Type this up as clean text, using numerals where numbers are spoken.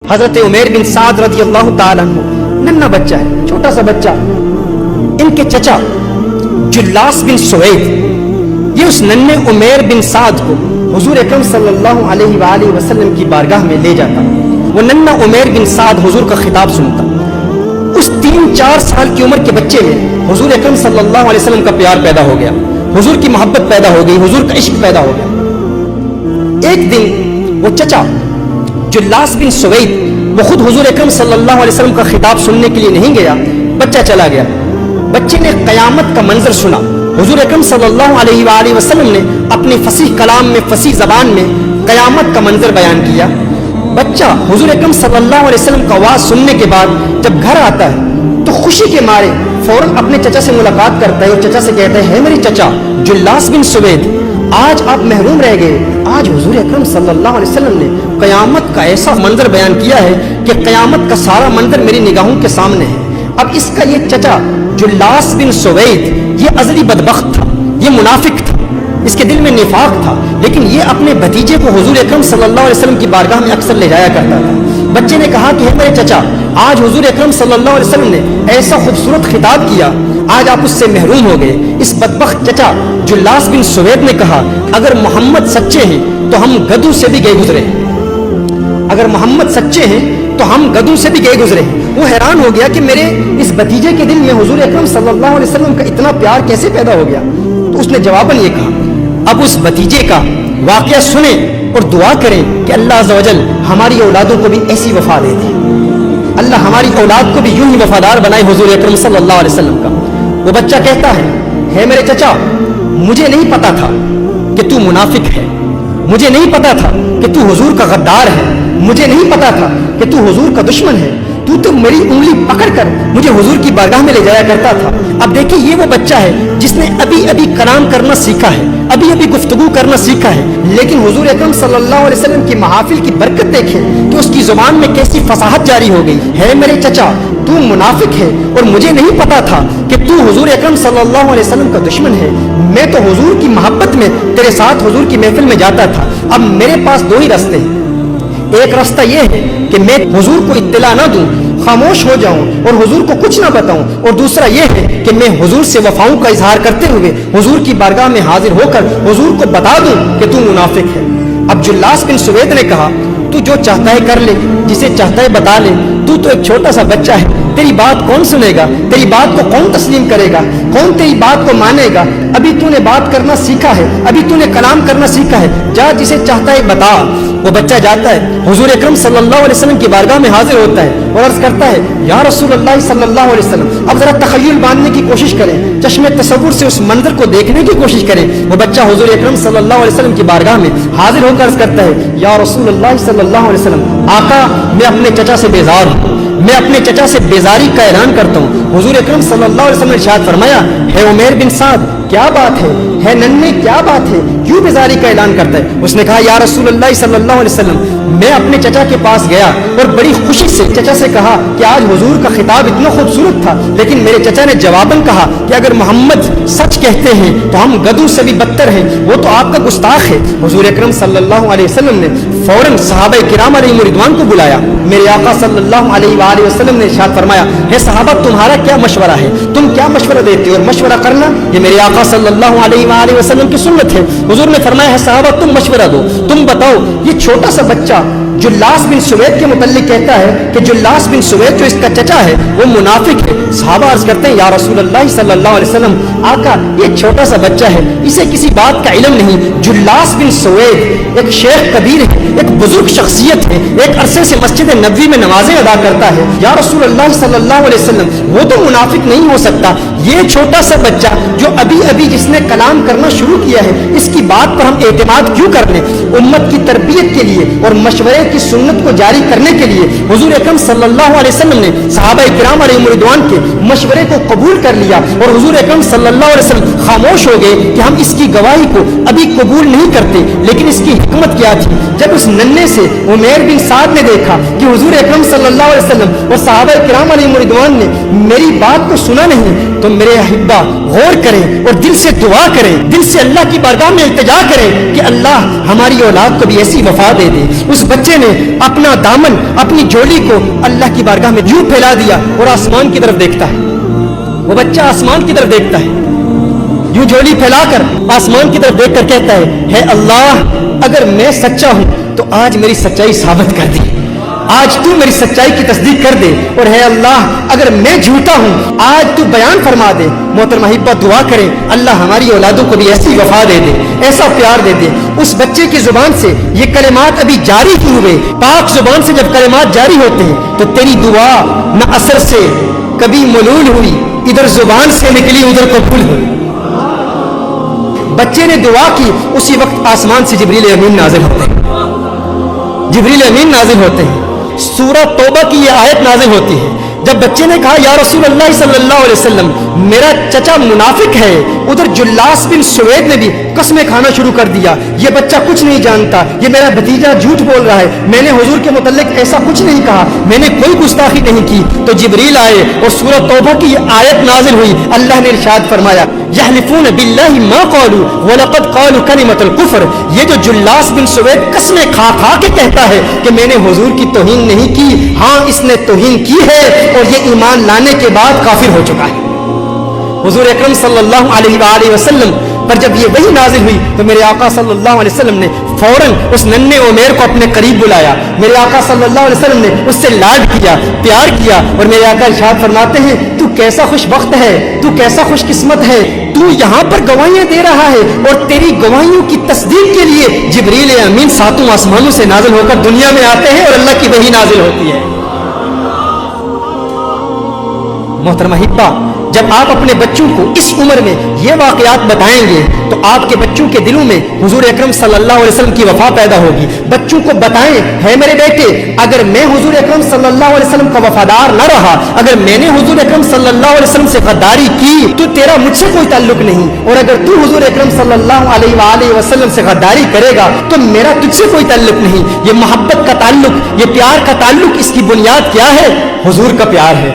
حضرت عمیر بن سعد رضی اللہ تعالیٰ عنہ ننھا بچہ ہے، چھوٹا سا بچہ. ان کے چچا جلاس بن سوید یہ اس ننھے عمیر بن سعد کو حضور اکرم صلی اللہ علیہ وآلہ وسلم کی بارگاہ میں لے جاتا. وہ ننھا عمیر بن سعد حضور کا خطاب سنتا. اس 3-4 سال کی عمر کے بچے میں حضور اکرم صلی اللہ علیہ وسلم کا پیار پیدا ہو گیا، حضور کی محبت پیدا ہو گئی، حضور کا عشق پیدا ہو گیا. ایک دن وہ چچا جلاس بن سوید وہ خود حضور اکرم صلی اللہ علیہ وسلم کا خطاب سننے کے لیے نہیں گیا، بچہ چلا گیا. بچے نے قیامت کا منظر سنا. حضور اکرم صلی اللہ علیہ وآلہ وسلم نے اپنے فصیح کلام میں، فصیح زبان میں قیامت کا منظر بیان کیا. بچہ حضور اکرم صلی اللہ علیہ وسلم کا آواز سننے کے بعد جب گھر آتا ہے تو خوشی کے مارے فوراً اپنے چچا سے ملاقات کرتا ہے اور چچا سے کہتا ہے میرے چچا جلاس بن سوید، آج آپ محروم رہ گئے. آج حضور اکرم صلی اللہ علیہ وسلم نے قیامت کا ایسا منظر بیان کیا ہے کہ قیامت کا سارا منظر میری نگاہوں کے سامنے ہے. اب اس کا یہ چچا جلاس بن سوید یہ ازلی بدبخت تھا، یہ منافق تھا، اس کے دل میں نفاق تھا، لیکن یہ اپنے بھتیجے کو حضور اکرم صلی اللہ علیہ وسلم کی بارگاہ میں اکثر لے جایا کرتا تھا. بچے نے کہا کہ میرے چچا، آج حضور اکرم صلی اللہ علیہ وسلم نے ایسا خوبصورت خطاب کیا، آج آپ اس سے محروم ہو گئے. اس بدبخت چچا جلاس بن سوید نے کہا اگر محمد سچے ہیں تو ہم گدھوں سے بھی گئے گزرے ہیں، اگر محمد سچے ہیں تو ہم گدھوں سے بھی گئے گزرے ہیں. وہ حیران ہو گیا کہ میرے اس بھتیجے کے دل میں حضور اکرم صلی اللہ علیہ وسلم کا اتنا پیار کیسے پیدا ہو گیا. تو اس نے جواباً یہ کہا اب اس بھتیجے کا واقعہ سنیں اور دعا کریں کہ اللہ عز و جل ہماری اولادوں کو بھی ایسی وفا دے دے، اللہ ہماری اولاد کو بھی یوں ہی وفادار بنائے حضور اکرم صلی اللہ علیہ وسلم کا. وہ بچہ کہتا ہے میرے چچا، مجھے نہیں پتا تھا کہ تو منافق ہے، مجھے نہیں پتا تھا کہ تو حضور کا غدار ہے، مجھے نہیں پتا تھا کہ تو حضور کا دشمن ہے. تو میری انگلی پکڑ کر مجھے حضور کی بارگاہ میں لے جایا کرتا تھا. اب دیکھیں یہ وہ بچہ ہے جس نے ابھی کلام کرنا سیکھا ہے، ابھی گفتگو کرنا سیکھا ہے، لیکن حضور اکرم صلی اللہ علیہ وسلم کی محافل کی برکت دیکھیں کہ اس کی زبان میں کیسی فصاحت جاری ہو گئی. ہے میرے چچا، تو منافق ہے اور مجھے نہیں پتا تھا کہ تو حضور اکرم صلی اللہ علیہ وسلم کا دشمن ہے. میں تو حضور کی محبت میں تیرے ساتھ حضور کی محفل میں جاتا تھا. اب میرے پاس 2 ہی راستے ہیں. ایک راستہ یہ ہے کہ میں حضور کو اطلاع نہ دوں، خاموش ہو جاؤں اور حضور کو کچھ نہ بتاؤں، اور دوسرا یہ ہے کہ میں حضور سے وفاؤں کا اظہار کرتے ہوئے حضور کی بارگاہ میں حاضر ہو کر حضور کو بتا دوں کہ تو منافق ہے. اب جلاس بن سوید نے کہا تو جو چاہتا ہے کر لے، جسے چاہتا ہے بتا لے، تو ایک چھوٹا سا بچہ ہے، تیری بات کون سنے گا، تیری بات کو کون تسلیم کرے گا، کون تیری بات کو مانے گا. ابھی تو نے بات کرنا سیکھا ہے، ابھی تو نے کلام کرنا سیکھا ہے، جا جسے چاہتا ہے بتا. وہ بچہ جاتا ہے، حضور اکرم صلی اللہ علیہ وسلم کی بارگاہ میں حاضر ہوتا ہے اور عرض کرتا ہے یا رسول اللہ صلی اللہ علیہ وسلم. اب ذرا تخیل باندھنے کی کوشش کریں، چشم تصور سے اس منظر کو دیکھنے کی کوشش کریں. وہ بچہ حضور اکرم صلی اللہ علیہ وسلم کی بارگاہ میں حاضر ہو کر عرض کرتا ہے یا رسول اللہ صلی اللہ علیہ وسلم، آقا میں اپنے چچا سے بیزار ہوں، میں اپنے چچا سے بیزاری کا اعلان کرتا ہوں. حضور اکرم صلی اللہ علیہ وسلم نے ارشاد فرمایا ہے عمیر بن سعد کیا بات ہے ننھے کیا بات ہے، کیوں بیزاری کا اعلان کرتا ہے. اس نے کہا یا رسول اللہ صلی اللہ علیہ وسلم، میں اپنے چچا کے پاس گیا اور بڑی خوشی سے چچا سے کہا کہ آج حضور کا خطاب اتنا خوبصورت تھا، لیکن میرے چچا نے جواباً کہا کہ اگر محمد سچ کہتے ہیں تو ہم گدھوں سے بھی بدتر ہیں، وہ تو آپ کا گستاخ ہے. حضور اکرم صلی اللہ علیہ وسلم نے فوراً صحابہ کرام علیہ رضوان کو بلایا. میرے آقا صلی اللہ علیہ وآلہ وسلم نے ارشاد فرمایا ہے صحابہ تمہارا کیا مشورہ ہے، تم کیا مشورہ دیتے ہو، اور مشورہ کرنا یہ میرے آقا صلی اللہ علیہ وآلہ وسلم کی سنت ہے. حضور نے فرمایا ہے صحابہ تم مشورہ دو، تم بتاؤ. یہ چھوٹا سا بچہ جلاس بن سوید کے متعلق کہتا ہے کہ جلاس بن سوید جو اس کا چچا ہے وہ منافق ہے. صحابہ عرض کرتے ہیں یا رسول اللہ صلی اللہ علیہ وسلم، آقا یہ چھوٹا سا بچہ ہے، اسے کسی بات کا علم نہیں. جلاس بن سوید ایک شیخ کبیر ہے، ایک بزرگ شخصیت ہے، ایک عرصے سے مسجد نبوی میں نمازیں ادا کرتا ہے. یا رسول اللہ صلی اللہ علیہ وسلم وہ تو منافق نہیں ہو سکتا، یہ چھوٹا سا بچہ جو ابھی جس نے کلام کرنا شروع کیا ہے اس کی بات پر ہم اعتماد کیوں کر لیں. امت کی تربیت کے لیے اور مشورے کی سنت کو جاری کرنے کے لیے حضور اکرم صلی اللہ علیہ وسلم نے صحابہ کرام علیہ رضوان کے مشورے کو قبول کر لیا اور حضور اکرم صلی اللہ علیہ وسلم خاموش ہو گئے کہ ہم اس کی گواہی کو ابھی قبول نہیں کرتے. لیکن اس کی حکمت کیا تھی؟ جب اس ننھے سے عمیر بن سعد نے دیکھا کہ حضور اکرم صلی اللہ علیہ وسلم اور صحابہ کرام علیہ رضوان نے میری بات کو سنا نہیں، تو میرے احبا غور کریں اور دل سے دعا کریں, دل سے اللہ کی بارگاہ میں التجا کریں کہ اللہ ہماری اولاد کو بھی ایسی وفا دے دے. اس بچے نے اپنا دامن, اپنی جولی کو اللہ کی بارگاہ میں یوں پھیلا دیا اور آسمان کی طرف دیکھتا ہے. وہ بچہ آسمان کی طرف دیکھتا ہے, یوں جولی پھیلا کر آسمان کی طرف دیکھ کر کہتا ہے اللہ اگر میں سچا ہوں تو آج میری سچائی ثابت کر دے, آج تو میری سچائی کی تصدیق کر دے, اور ہے اللہ اگر میں جھوٹا ہوں آج تو بیان فرما دے. محترم احبہ دعا کریں اللہ ہماری اولادوں کو بھی ایسی وفا دے دے, ایسا پیار دے دے. اس بچے کی زبان سے یہ کلمات ابھی جاری کیے ہوئے, پاک زبان سے جب کلمات جاری ہوتے ہیں تو تیری دعا نہ اثر سے کبھی ملول ہوئی, ادھر زبان سے نکلی ادھر قبول ہوئی. بچے نے دعا کی, اسی وقت آسمان سے جبریل امین نازل ہوتے ہیں, جبریل امین نازل ہوتے ہیں. سورہ توبہ کی یہ آیت نازل ہوتی ہے. جب بچے نے کہا یا رسول اللہ صلی اللہ علیہ وسلم میرا چچا منافق ہے, ادھر جلاس بن سوید نے بھی قسمیں کھانا شروع کر دیا, یہ بچہ کچھ نہیں جانتا, یہ میرا بھتیجا جھوٹ بول رہا ہے, میں نے حضور کے متعلق ایسا کچھ نہیں کہا, میں نے کوئی گستاخی نہیں کی. تو جبریل آئے اور سورہ توبہ کی یہ آیت نازل ہوئی. اللہ نے ارشاد فرمایا یحلفون باللہ ما قالوا ولقد قالوا کلمۃ الکفر. یہ جو جلاس بن سوید قسمیں کھا کھا کے کہتا ہے کہ میں نے حضور کی توہین نہیں کی, ہاں اس نے توہین کی ہے اور یہ ایمان لانے کے بعد کافر ہو چکا ہے. حضور اکرم صلی اللہ علیہ وآلہ وسلم پر جب یہ وحی نازل ہوئی تو میرے آقا صلی اللہ علیہ وسلم نے فوراً اس ننھے عمیر کو اپنے قریب بلایا. میرے آقا صلی اللہ علیہ وسلم نے اس سے لاڈ کیا, پیار کیا, اور میرے آقا ارشاد فرماتے ہیں تو کیسا خوش بخت ہے, تو کیسا خوش قسمت ہے, تو یہاں پر گواہیاں دے رہا ہے اور تیری گواہیوں کی تصدیق کے لیے جبریل امین ساتوں آسمانوں سے نازل ہو کر دنیا میں آتے ہیں اور اللہ کی وحی نازل ہوتی ہے. محترم احبہ جب آپ اپنے بچوں کو اس عمر میں یہ واقعات بتائیں گے تو آپ کے بچوں کے دلوں میں حضور اکرم صلی اللہ علیہ وسلم کی وفا پیدا ہوگی. بچوں کو بتائیں ہے میرے بیٹے اگر میں حضور اکرم صلی اللہ علیہ وسلم کا وفادار نہ رہا, اگر میں نے حضور اکرم صلی اللہ علیہ وسلم سے غداری کی تو تیرا مجھ سے کوئی تعلق نہیں, اور اگر تو حضور اکرم صلی اللہ علیہ وآلہ وسلم سے غداری کرے گا تو میرا تجھ سے کوئی تعلق نہیں. یہ محبت کا تعلق, یہ پیار کا تعلق, اس کی بنیاد کیا ہے؟ حضور کا پیار ہے.